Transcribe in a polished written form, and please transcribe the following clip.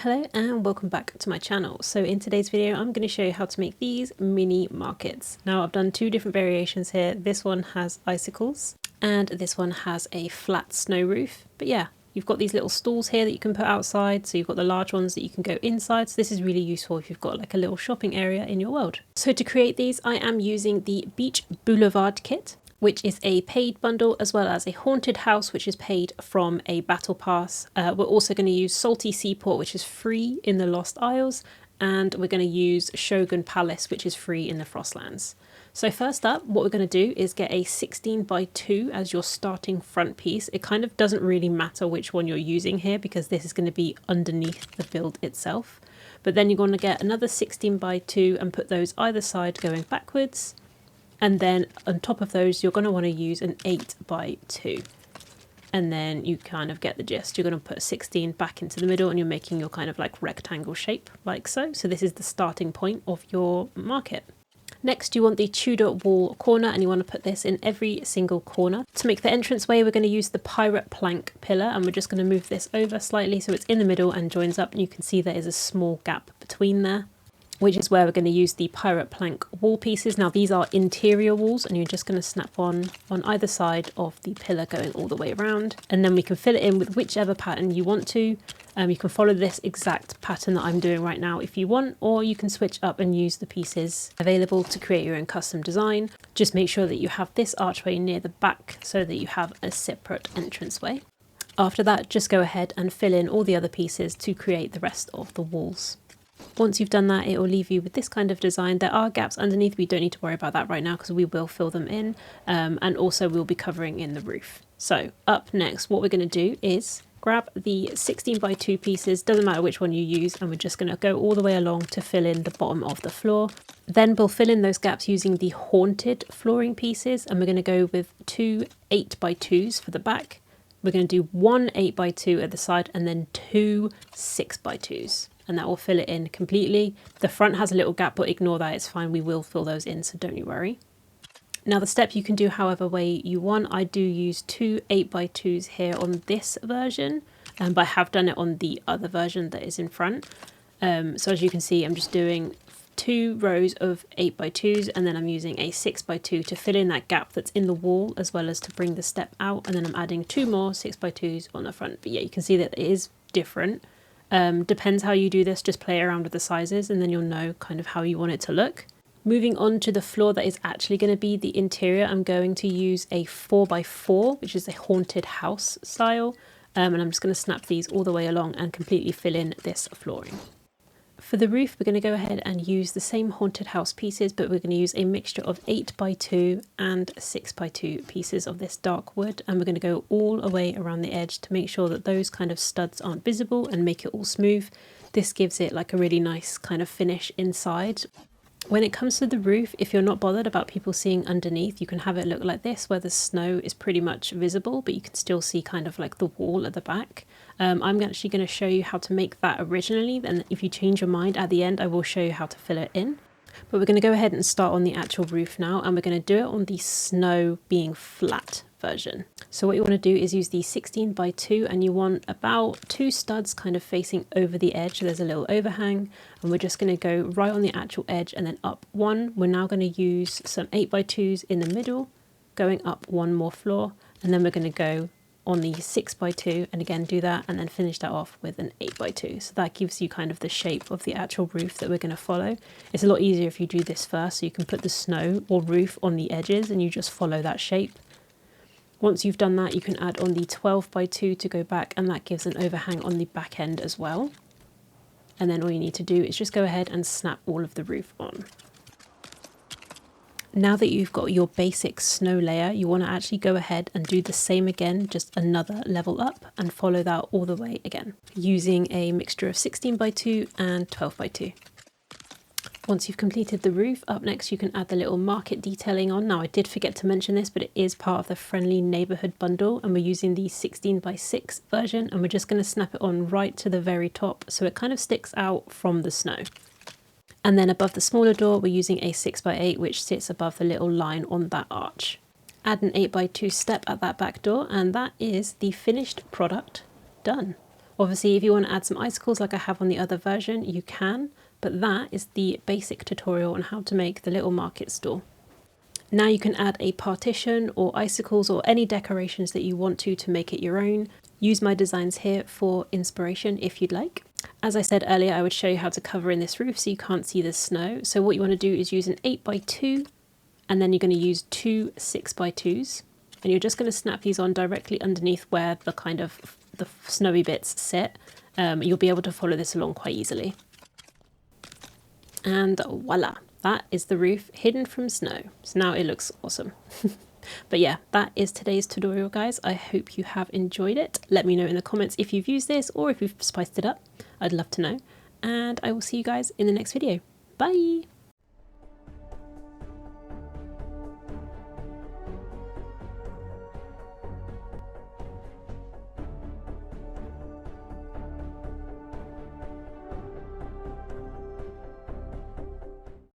Hello and welcome back to my channel. So in today's video I'm going to show you how to make these mini markets. Now I've done two different variations here. This one has icicles and this one has a flat snow roof. But yeah, you've got these little stalls here that you can put outside. So you've got the large ones that you can go inside. So this is really useful if you've got like a little shopping area in your world. So to create these I am using the Beach Boulevard kit, which is a paid bundle, as well as a haunted house, which is paid from a battle pass. We're also going to use Salty Seaport, which is free in the Lost Isles, and we're going to use Shogun Palace, which is free in the Frostlands. So first up, what we're going to do is get a 16 by 2 as your starting front piece. It kind of doesn't really matter which one you're using here because this is going to be underneath the build itself. But then you're going to get another 16 by 2 and put those either side going backwards. And then on top of those, you're going to want to use an 8 by 2. And then you kind of get the gist. You're going to put a 16 back into the middle and you're making your kind of like rectangle shape like so. So this is the starting point of your market. Next, you want the Tudor wall corner and you want to put this in every single corner. To make the entranceway, we're going to use the pirate plank pillar and we're just going to move this over slightly so it's in the middle and joins up. And you can see there is a small gap between there, which is where we're going to use the pirate plank wall pieces. Now these are interior walls and you're just going to snap on either side of the pillar going all the way around, and then we can fill it in with whichever pattern you want to. You can follow this exact pattern that I'm doing right now if you want, or you can switch up and use the pieces available to create your own custom design. Just make sure that you have this archway near the back so that you have a separate entranceway. After that, just go ahead and fill in all the other pieces to create the rest of the walls. Once you've done that, it will leave you with this kind of design. There are gaps underneath, we don't need to worry about that right now because we will fill them in, and also we'll be covering in the roof. So up next, what we're going to do is grab the 16 by 2 pieces, doesn't matter which one you use, and we're just going to go all the way along to fill in the bottom of the floor. Then we'll fill in those gaps using the haunted flooring pieces, and we're going to go with 2 8 by 2s for the back. We're going to do 1 8 by 2 at the side and then 2 6 by 2s. And that will fill it in completely. The front has a little gap, but ignore that, it's fine. We will fill those in, so don't you worry. Now the step you can do however way you want. I do use 2 8 by 2s here on this version, but I have done it on the other version that is in front. So as you can see, I'm just doing 2 rows of 8 by 2s and then I'm using a 6 by 2 to fill in that gap that's in the wall, as well as to bring the step out, and then I'm adding 2 more 6 by 2s on the front. But yeah, you can see that it is different. Depends how you do this, just play around with the sizes and then you'll know kind of how you want it to look. Moving on to the floor that is actually going to be the interior, I'm going to use a 4 by 4, which is a haunted house style, and I'm just going to snap these all the way along and completely fill in this flooring. For the roof, we're going to go ahead and use the same haunted house pieces, but we're going to use a mixture of 8 by 2 and 6 by 2 pieces of this dark wood, and we're going to go all the way around the edge to make sure that those kind of studs aren't visible and make it all smooth. This gives it like a really nice kind of finish inside. When it comes to the roof, if you're not bothered about people seeing underneath, you can have it look like this, where the snow is pretty much visible, but you can still see kind of like the wall at the back. I'm actually going to show you how to make that originally, and if you change your mind at the end, I will show you how to fill it in. But we're going to go ahead and start on the actual roof now, and we're going to do it on the snow being flat version. So what you want to do is use the 16 by 2 and you want about 2 studs kind of facing over the edge. So there's a little overhang, and we're just going to go right on the actual edge and then up 1. We're now going to use some 8 by 2s in the middle, going up 1 more floor, and then we're going to go on the 6 by 2 and again do that, and then finish that off with an 8 by 2. So that gives you kind of the shape of the actual roof that we're going to follow. It's a lot easier if you do this first, so you can put the snow or roof on the edges and you just follow that shape. Once you've done that, you can add on the 12 by 2 to go back, and that gives an overhang on the back end as well. And then all you need to do is just go ahead and snap all of the roof on. Now that you've got your basic snow layer, you want to actually go ahead and do the same again, just another level up, and follow that all the way again, using a mixture of 16 by 2 and 12 by 2. Once you've completed the roof, up next you can add the little market detailing on. Now I did forget to mention this, but it is part of the friendly neighborhood bundle, and we're using the 16 by 6 version, and we're just going to snap it on right to the very top so it kind of sticks out from the snow. And then above the smaller door, we're using a 6 by 8, which sits above the little line on that arch. Add an 8 by 2 step at that back door, and that is the finished product done. Obviously, if you want to add some icicles like I have on the other version, you can, but that is the basic tutorial on how to make the little market store. Now you can add a partition or icicles or any decorations that you want to make it your own. Use my designs here for inspiration if you'd like. As I said earlier, I would show you how to cover in this roof so you can't see the snow. So what you want to do is use an 8x2, and then you're going to use two 6x2s, and you're just going to snap these on directly underneath where the kind of the snowy bits sit. You'll be able to follow this along quite easily. And voila, that is the roof hidden from snow. So now it looks awesome. But yeah, that is today's tutorial, guys. I hope you have enjoyed it. Let me know in the comments if you've used this or if you've spiced it up. I'd love to know. And I will see you guys in the next video. Bye!